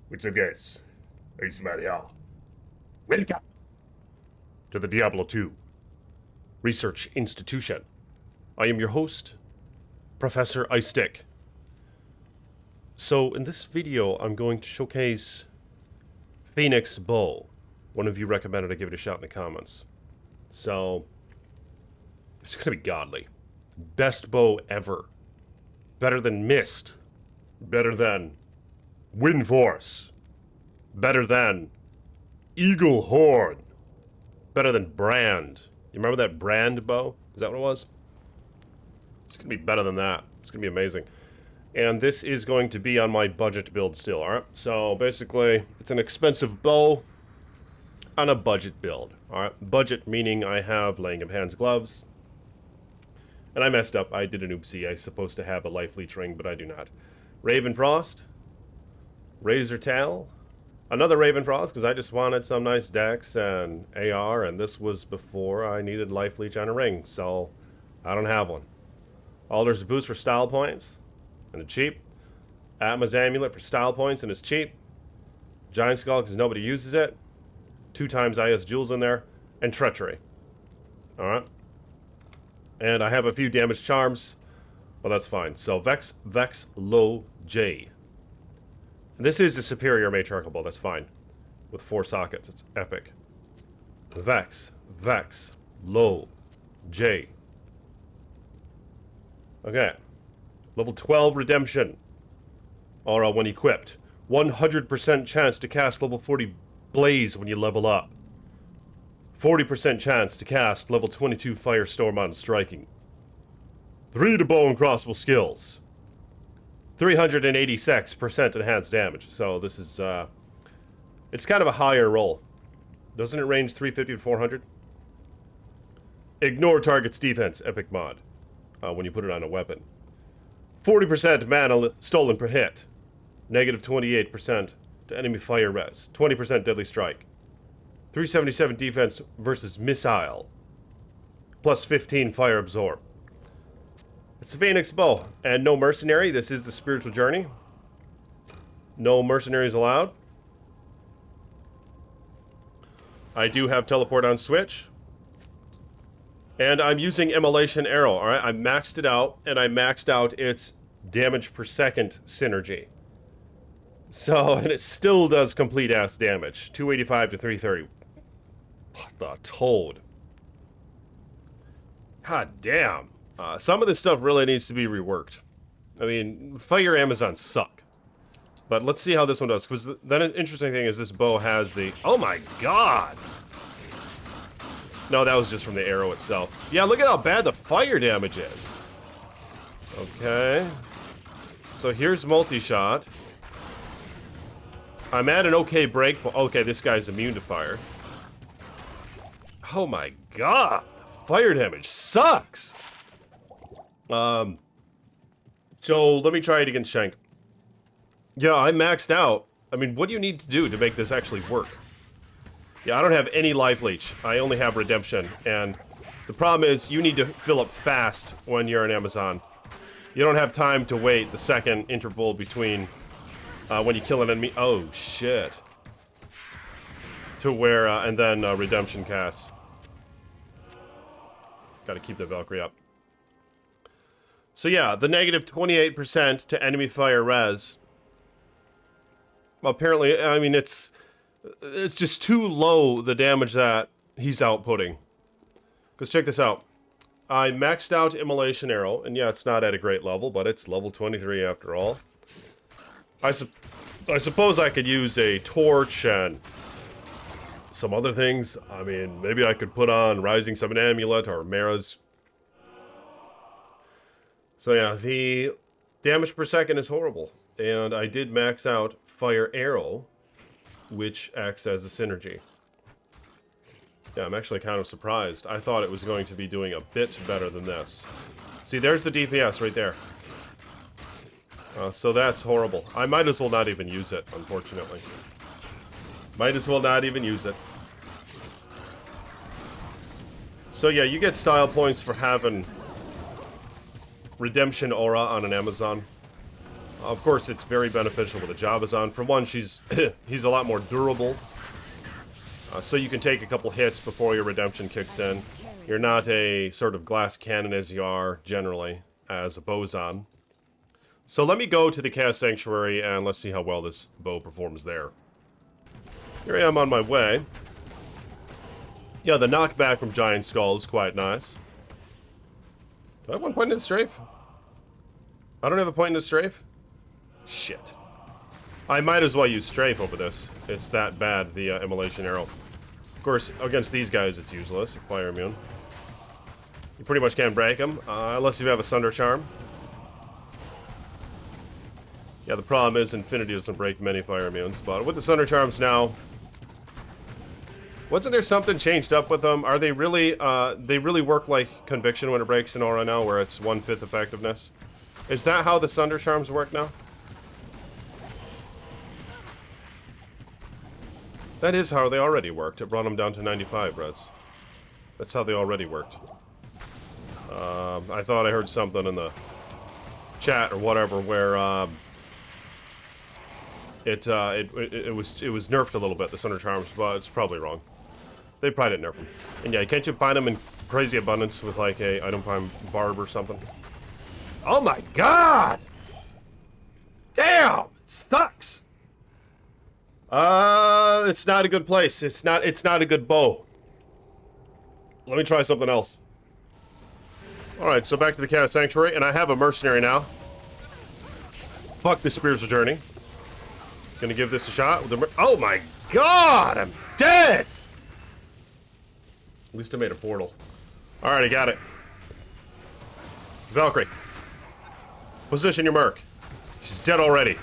What's up, guys? It's Matt here. Welcome to the Diablo 2 Research Institution. I am your host, Professor iStick. So, in this video, I'm going to showcase Phoenix Bow. One of you recommended I give it a shot in the comments. So, it's gonna be godly. Best bow ever. Better than Mist. Better than Wind Force. Better than Eagle Horn. Better than Brand. You remember that Brand bow? Is that what it was? It's gonna be better than that. It's gonna be amazing. And this is going to be on my budget build still, alright? So basically, it's an expensive bow on a budget build, alright? Budget meaning I have Laying of Hands gloves. And I messed up. I did an oopsie. I'm supposed to have a life leech ring, but I do not. Raven Frost. Razor Tail. Another Raven Frost, because I just wanted some nice dex and AR, and this was before I needed life leech on a ring, so I don't have one. Alder's Boost for style points, and it's cheap. Atma's Amulet for style points, and it's cheap. Giant Skull, because nobody uses it. 2 times IS Jewels in there, and Treachery. Alright. And I have a few damage charms, but that's fine. So Vex, Low, J. And this is a superior matriarchal bow, that's fine. With 4 sockets, it's epic. Vex, Low, J. Okay. Level 12 Redemption. Aura when equipped. 100% chance to cast level 40 Blaze when you level up. 40% chance to cast level 22 Firestorm on striking. 3 to bow and crossbow skills. 386% enhanced damage. So this is, it's kind of a higher roll. Doesn't it range 350 to 400? Ignore target's defense, epic mod. When you put it on a weapon. 40% mana stolen per hit. Negative 28% to enemy fire res. 20% deadly strike. 377 defense versus missile. Plus 15 fire absorb. It's a Phoenix Bow. And no mercenary. This is the spiritual journey. No mercenaries allowed. I do have teleport on switch. And I'm using Immolation Arrow. Alright, I maxed it out. And I maxed out its damage per second synergy. So, and it still does complete ass damage. 285 to 330. What the toad? God damn. Some of this stuff really needs to be reworked. I mean, Fire Amazons suck. But let's see how this one does. Because the interesting thing is this bow has the... Oh my god! No, that was just from the arrow itself. Yeah, look at how bad the fire damage is. Okay. So here's multi-shot. I'm at an okay break. Okay, this guy's immune to fire. Oh my god! Fire damage sucks! So, let me try it against Shank. Yeah, I maxed out. I mean, what do you need to do to make this actually work? Yeah, I don't have any life leech. I only have redemption. And the problem is, you need to fill up fast when you're an Amazon. You don't have time to wait the second interval between when you kill an enemy. Oh, shit. To where, and then redemption casts. Gotta keep the Valkyrie up. So yeah, the negative 28% to enemy fire res. Apparently, I mean, it's just too low, the damage that he's outputting. Because check this out. I maxed out Immolation Arrow, and yeah, it's not at a great level, but it's level 23 after all. I suppose I could use a torch and some other things. I mean, maybe I could put on Rising Summon Amulet or Mara's. So yeah, the damage per second is horrible. And I did max out Fire Arrow, which acts as a synergy. Yeah, I'm actually kind of surprised. I thought it was going to be doing a bit better than this. See, there's the DPS right there. So that's horrible. I might as well not even use it, unfortunately. Might as well not even use it. So yeah, you get style points for having Redemption Aura on an Amazon. Of course, it's very beneficial with a Javazon. For one, he's a lot more durable. So you can take a couple hits before your redemption kicks in. You're not a sort of glass cannon as you are, generally, as a Bozon. So let me go to the Chaos Sanctuary, and let's see how well this bow performs there. Here I am on my way. Yeah, the knockback from Giant Skull is quite nice. Do I have one point in the strafe? I don't have a point in the strafe? Shit. I might as well use strafe over this. It's that bad, the immolation arrow. Of course, against these guys it's useless. Fire immune. You pretty much can't break them, unless you have a Sunder Charm. Yeah, the problem is Infinity doesn't break many fire immunes, but with the Sunder Charms now... Wasn't there something changed up with them? Are they really work like Conviction when it breaks an aura now, where it's 1/5 effectiveness? Is that how the Sunder Charms work now? That is how they already worked. It brought them down to 95 res. That's how they already worked. I thought I heard something in the chat or whatever where it was nerfed a little bit, the Sunder Charms, but it's probably wrong. They probably didn't nerf them. And yeah, can't you find them in crazy abundance with like a item find barb or something? Oh my god! Damn! It sucks! It's not a good place. It's not a good bow. Let me try something else. Alright, so back to the Chaos Sanctuary, and I have a mercenary now. Fuck the Spiritual Journey. Gonna give this a shot with the oh my god! I'm dead! At least I made a portal. Alright, I got it. Valkyrie. Position your merc. She's dead already.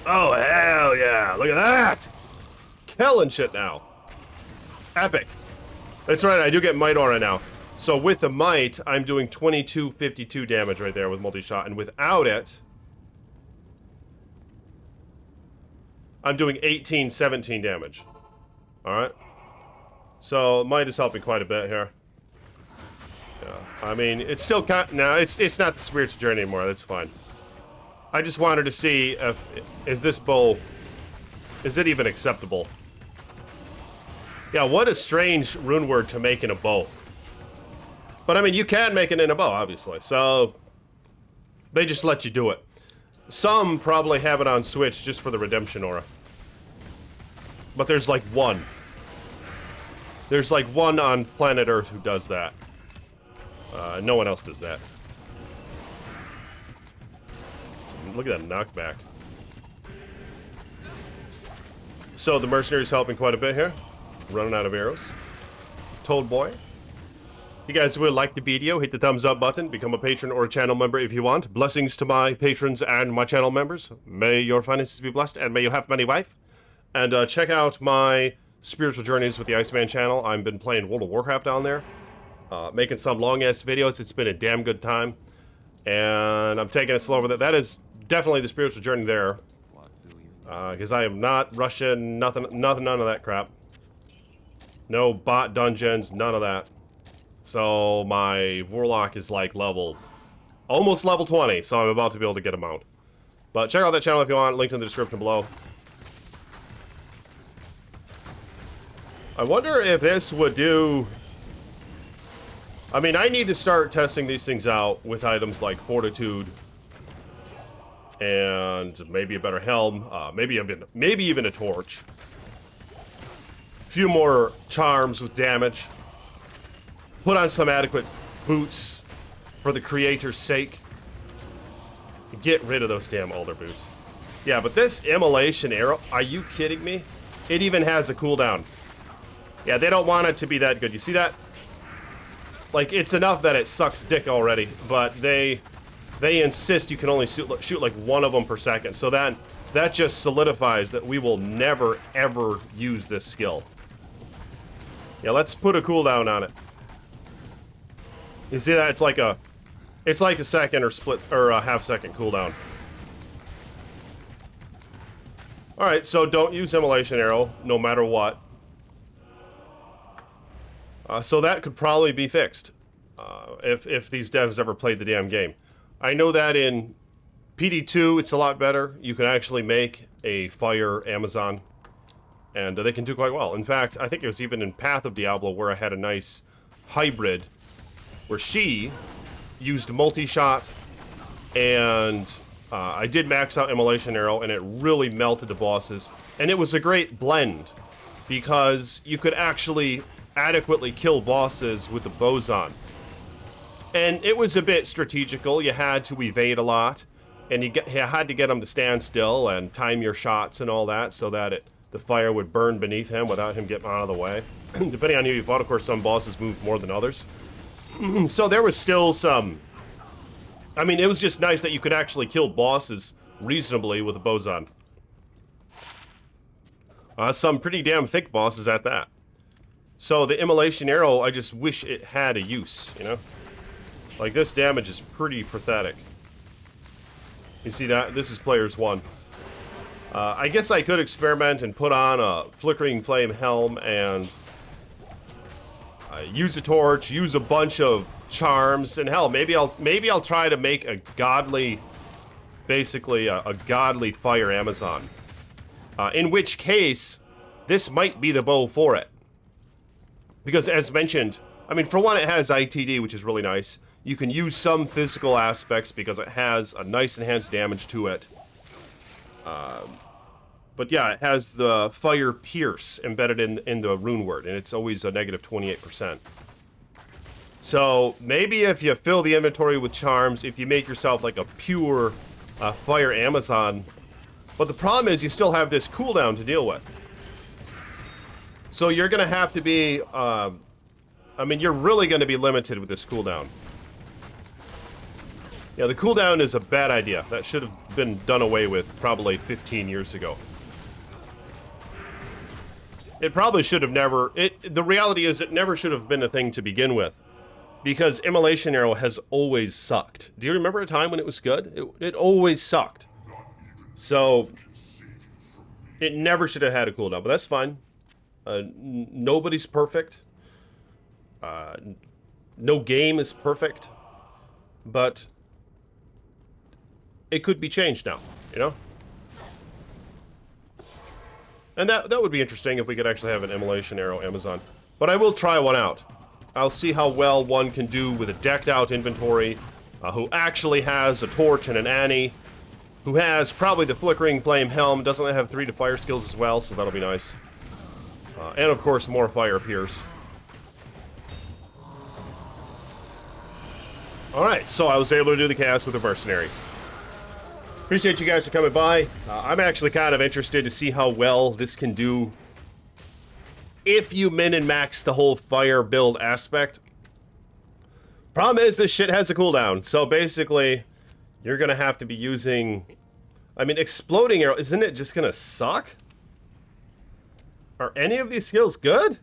Oh, hell yeah. Look at that. Killing shit now. Epic. That's right, I do get Might Aura now. So with the Might, I'm doing 2252 damage right there with multi-shot. And without it, I'm doing 1817 damage. Alright. So Might is helping quite a bit here. Yeah. I mean, it's still kind no, it's not the Spiritual Journey anymore, that's fine. I just wanted to see if is this bow is it even acceptable? Yeah, what a strange rune word to make in a bow. But I mean, you can make it in a bow, obviously. So they just let you do it. Some probably have it on Switch just for the redemption aura. But there's like one. There's like one on planet Earth who does that. No one else does that. Look at that knockback. So the mercenary's helping quite a bit here. Running out of arrows. Toad boy. If you guys would like the video, hit the thumbs up button. Become a patron or a channel member if you want. Blessings to my patrons and my channel members. May your finances be blessed and may you have many wife. And check out my spiritual journeys with the Iceman channel. I've been playing World of Warcraft down there. Making some long-ass videos. It's been a damn good time. And I'm taking it slow with it. That is definitely the spiritual journey there. Because I am not rushing none of that crap. No bot dungeons, none of that. So my Warlock is like almost level 20, so I'm about to be able to get a mount. But check out that channel if you want, link in the description below. I wonder if this would do... I mean, I need to start testing these things out with items like Fortitude and maybe a better helm, maybe even a torch. A few more charms with damage. Put on some adequate boots for the creator's sake. Get rid of those damn alder boots. Yeah, but this immolation arrow, are you kidding me? It even has a cooldown. Yeah, they don't want it to be that good. You see that? Like, it's enough that it sucks dick already, but they insist you can only shoot like one of them per second. So that just solidifies that we will never, ever use this skill. Yeah, let's put a cooldown on it. You see that? It's like a second or split or a half second cooldown. All right, so don't use immolation arrow no matter what. So that could probably be fixed if these devs ever played the damn game. I know that in PD2, it's a lot better. You can actually make a fire Amazon, and they can do quite well. In fact, I think it was even in Path of Diablo where I had a nice hybrid where she used multi-shot, and I did max out Immolation Arrow, and it really melted the bosses. And it was a great blend, because you could actually adequately kill bosses with the boson. And it was a bit strategical. You had to evade a lot, and you had to get them to stand still and time your shots and all that so that the fire would burn beneath him without him getting out of the way. Depending on who you fought, of course, some bosses move more than others. So there was still some... I mean, it was just nice that you could actually kill bosses reasonably with a boson. Some pretty damn thick bosses at that. So the Immolation Arrow, I just wish it had a use, you know? Like, this damage is pretty pathetic. You see that? This is players 1. I guess I could experiment and put on a Flickering Flame Helm and use a torch, use a bunch of charms, and hell, maybe I'll try to make a godly, basically a godly fire Amazon. In which case, this might be the bow for it. Because as mentioned, I mean, for one, it has ITD, which is really nice. You can use some physical aspects because it has a nice enhanced damage to it. But yeah, it has the Fire Pierce embedded in the rune word, and it's always a negative 28%. So maybe if you fill the inventory with charms, if you make yourself like a pure fire Amazon, but the problem is you still have this cooldown to deal with. So you're going to have to be, I mean, you're really going to be limited with this cooldown. Yeah, the cooldown is a bad idea. That should have been done away with probably 15 years ago. It probably should have never... The reality is it never should have been a thing to begin with. Because Immolation Arrow has always sucked. Do you remember a time when it was good? It always sucked. So, it never should have had a cooldown, but that's fine. Nobody's perfect. No game is perfect. But it could be changed now, you know? And that would be interesting if we could actually have an Immolation Arrow Amazon. But I will try one out. I'll see how well one can do with a decked out inventory, who actually has a torch and an Annie, who has probably the Flickering Flame Helm, doesn't have 3 to fire skills as well, so that'll be nice. And of course, more Fire Pierce. Alright, so I was able to do the cast with a Mercenary. Appreciate you guys for coming by. I'm actually kind of interested to see how well this can do if you min and max the whole fire build aspect. Problem is, this shit has a cooldown, so basically, you're gonna have to be using... I mean, Exploding Arrow, isn't it just gonna suck? Are any of these skills good?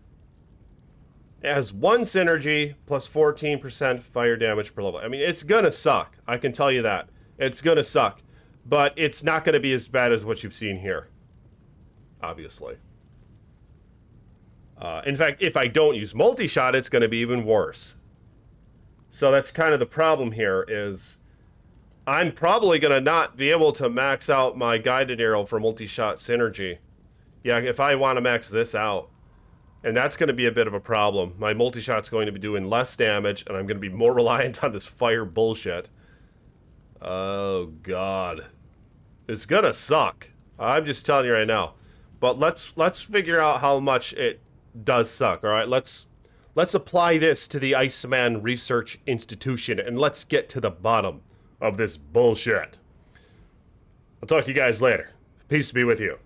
It has 1 synergy plus 14% fire damage per level. I mean, it's gonna suck. I can tell you that. It's gonna suck. But it's not gonna be as bad as what you've seen here. Obviously. In fact, if I don't use multi-shot, it's gonna be even worse. So that's kind of the problem here, is I'm probably gonna not be able to max out my guided arrow for multi-shot synergy. Yeah, if I want to max this out. And that's going to be a bit of a problem. My multi-shot's going to be doing less damage, and I'm going to be more reliant on this fire bullshit. Oh, God. It's going to suck. I'm just telling you right now. But let's figure out how much it does suck, all right? Let's apply this to the Iceman Research Institution, and let's get to the bottom of this bullshit. I'll talk to you guys later. Peace be with you.